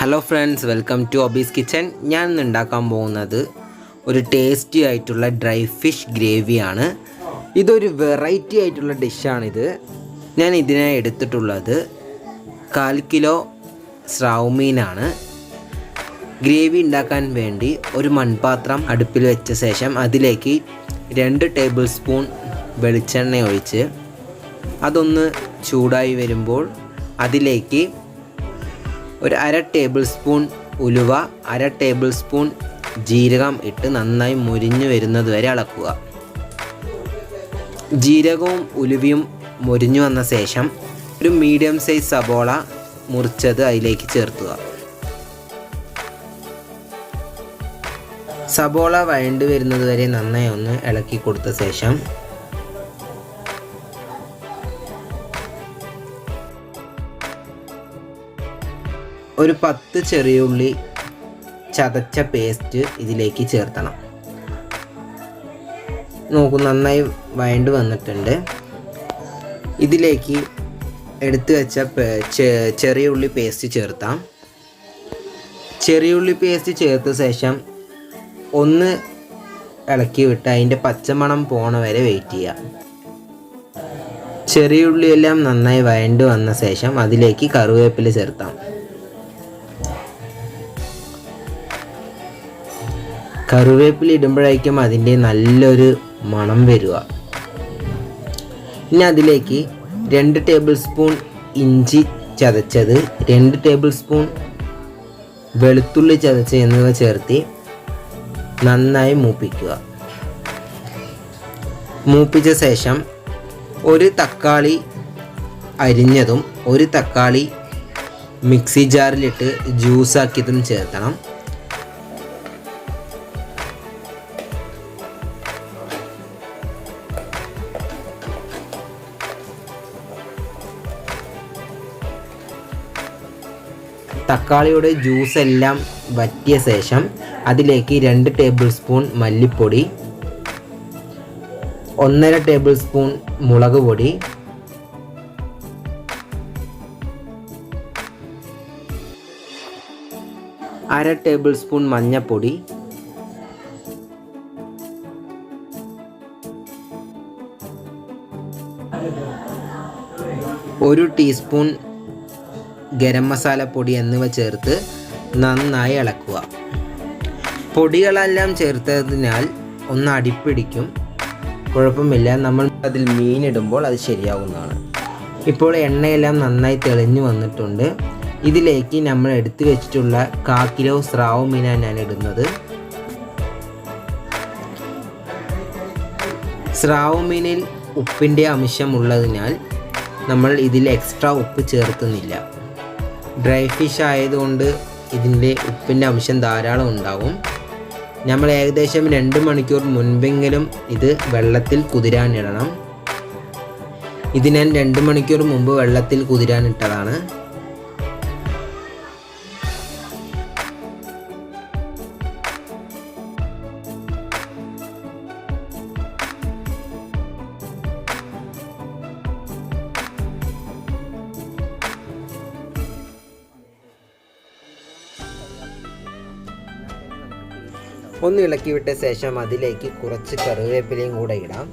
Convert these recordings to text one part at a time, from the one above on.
Hello friends, welcome to ഒബീസ് kitchen. ഞാൻ ഇന്ന് ഉണ്ടാക്കാൻ പോകുന്നത് ഒരു ടേസ്റ്റി ആയിട്ടുള്ള ഡ്രൈ ഫിഷ് ഗ്രേവിയാണ്. ഇതൊരു വെറൈറ്റി ആയിട്ടുള്ള ഡിഷാണിത്. ഞാൻ ഇതിനായി എടുത്തിട്ടുള്ളത് 1/4 കിലോ സ്രാവ് മീനാണ്. ഗ്രേവി ഉണ്ടാക്കാൻ വേണ്ടി ഒരു മൺപാത്രം അടുപ്പിൽ വെച്ച ശേഷം അതിലേക്ക് 2 ടേബിൾ സ്പൂൺ വെളിച്ചെണ്ണ ഒഴിച്ച് അതൊന്ന് ചൂടായി വരുമ്പോൾ അതിലേക്ക് ഒരു 1/2 ടേബിൾ സ്പൂൺ ഉലുവ, 1/2 ടേബിൾ സ്പൂൺ ജീരകം ഇട്ട് നന്നായി മുരിഞ്ഞു വരുന്നത് വരെ ഇളക്കുക. ജീരകവും ഉലുവയും മുരിഞ്ഞു വന്ന ശേഷം ഒരു മീഡിയം സൈസ് സബോള മുറിച്ചത് അതിലേക്ക് ചേർക്കുക. സബോള വഴണ്ട് വരുന്നത് വരെ നന്നായി ഒന്ന് ഇളക്കി കൊടുത്ത ശേഷം ഒരു 10 ചെറിയ ഉള്ളി ചതച്ച പേസ്റ്റ് ഇതിലേക്ക് ചേർത്തണം. നോക്കൂ, നന്നായി വഴണ്ട് വന്നിട്ടുണ്ട്. ഇതിലേക്ക് എടുത്തു വെച്ച ചെറിയ ഉള്ളി പേസ്റ്റ് ചേർത്താം. ചെറിയ ഉള്ളി പേസ്റ്റ് ചേർത്ത ശേഷം ഒന്ന് ഇളക്കി വിട്ട് അതിൻ്റെ പച്ചമണം പോണ വരെ വെയിറ്റ് ചെയ്യാം. ചെറിയ ഉള്ളിയെല്ലാം നന്നായി വഴണ്ട് വന്ന ശേഷം അതിലേക്ക് കറിവേപ്പില ചേർത്താം. കറിവേപ്പില ഇടുമ്പോഴേക്കും അതിൻ്റെ നല്ലൊരു മണം വരിക. ഇനി അതിലേക്ക് 2 ടേബിൾ സ്പൂൺ ഇഞ്ചി ചതച്ചത്, 2 ടേബിൾ സ്പൂൺ വെളുത്തുള്ളി ചതച്ചത് എന്നിവ ചേർത്ത് നന്നായി മൂപ്പിക്കുക. മൂപ്പിച്ച ശേഷം ഒരു തക്കാളി അരിഞ്ഞതും ഒരു തക്കാളി മിക്സി ജാറിലിട്ട് ജ്യൂസാക്കിയതും ചേർത്തണം. തക്കാളിയുടെ ജ്യൂസ് എല്ലാം വറ്റിയ ശേഷം അതിലേക്ക് 2 ടേബിൾ സ്പൂൺ മല്ലിപ്പൊടി, 1/2 ടേബിൾ സ്പൂൺ മുളക് പൊടി, 1/2 ടേബിൾ സ്പൂൺ മഞ്ഞൾപ്പൊടി, 1 ടീസ്പൂൺ ഗരം മസാല പൊടി എന്നിവ ചേർത്ത് നന്നായി ഇളക്കുക. പൊടികളെല്ലാം ചേർത്തതിനാൽ ഒന്ന് അടിപ്പിടിക്കും, കുഴപ്പമില്ല. നമ്മൾ അതിൽ മീനിടുമ്പോൾ അത് ശരിയാവുന്നതാണ്. ഇപ്പോൾ എണ്ണയെല്ലാം നന്നായി തെളിഞ്ഞു വന്നിട്ടുണ്ട്. ഇതിലേക്ക് നമ്മൾ എടുത്തു വെച്ചിട്ടുള്ള 1/4 കിലോ സ്രാവ് മീനാണ് ഞാൻ ഇടുന്നത്. സ്രാവ് മീനിൽ ഉപ്പിൻ്റെ അംശം ഉള്ളതിനാൽ നമ്മൾ ഇതിൽ എക്സ്ട്രാ ഉപ്പ് ചേർക്കുന്നില്ല. ഡ്രൈ ഫിഷ് ആയതുകൊണ്ട് ഇതിൻ്റെ ഉപ്പിൻ്റെ അംശം ധാരാളം ഉണ്ടാവും. നമ്മൾ ഏകദേശം 2 മണിക്കൂർ മുൻപെങ്കിലും ഇത് വെള്ളത്തിൽ കുതിരാനിടണം. ഇത് ഞാൻ 2 മണിക്കൂർ മുമ്പ് വെള്ളത്തിൽ കുതിരാനിട്ടതാണ്. ഒന്ന് ഇളക്കി വിട്ട ശേഷം അതിലേക്ക് കുറച്ച് കറിവേപ്പിലയും കൂടെ ഇടാം.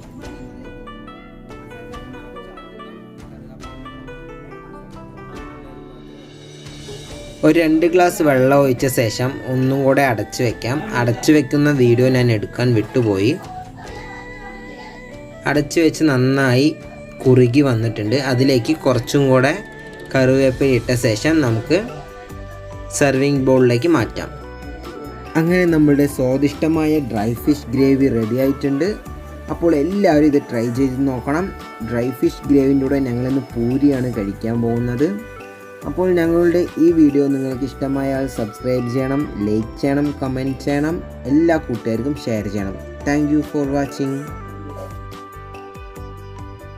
ഒരു 2 ഗ്ലാസ് വെള്ളം ഒഴിച്ച ശേഷം ഒന്നും കൂടെ അടച്ചു വെക്കാം. അടച്ചു വെക്കുന്ന വീഡിയോ ഞാൻ എടുക്കാൻ വിട്ടുപോയി. അടച്ചു വെച്ച് നന്നായി കുറുകി വന്നിട്ടുണ്ട്. അതിലേക്ക് കുറച്ചും കൂടെ കറിവേപ്പില ഇട്ട ശേഷം നമുക്ക് സെർവിങ് ബൗളിലേക്ക് മാറ്റാം. അങ്ങനെ നമ്മുടെ സ്വാദിഷ്ടമായ ഡ്രൈ ഫിഷ് ഗ്രേവി റെഡി ആയിട്ടുണ്ട്. അപ്പോൾ എല്ലാവരും ഇത് ട്രൈ ചെയ്ത് നോക്കണം. ഡ്രൈ ഫിഷ് ഗ്രേവിൻ്റെ കൂടെ ഞങ്ങളിന്ന് പൂരിയാണ് കഴിക്കാൻ പോകുന്നത്. അപ്പോൾ ഞങ്ങളുടെ ഈ വീഡിയോ നിങ്ങൾക്ക് ഇഷ്ടമായാൽ സബ്സ്ക്രൈബ് ചെയ്യണം, ലൈക്ക് ചെയ്യണം, കമൻറ്റ് ചെയ്യണം, എല്ലാ കൂട്ടുകാർക്കും ഷെയർ ചെയ്യണം. Thank you for watching.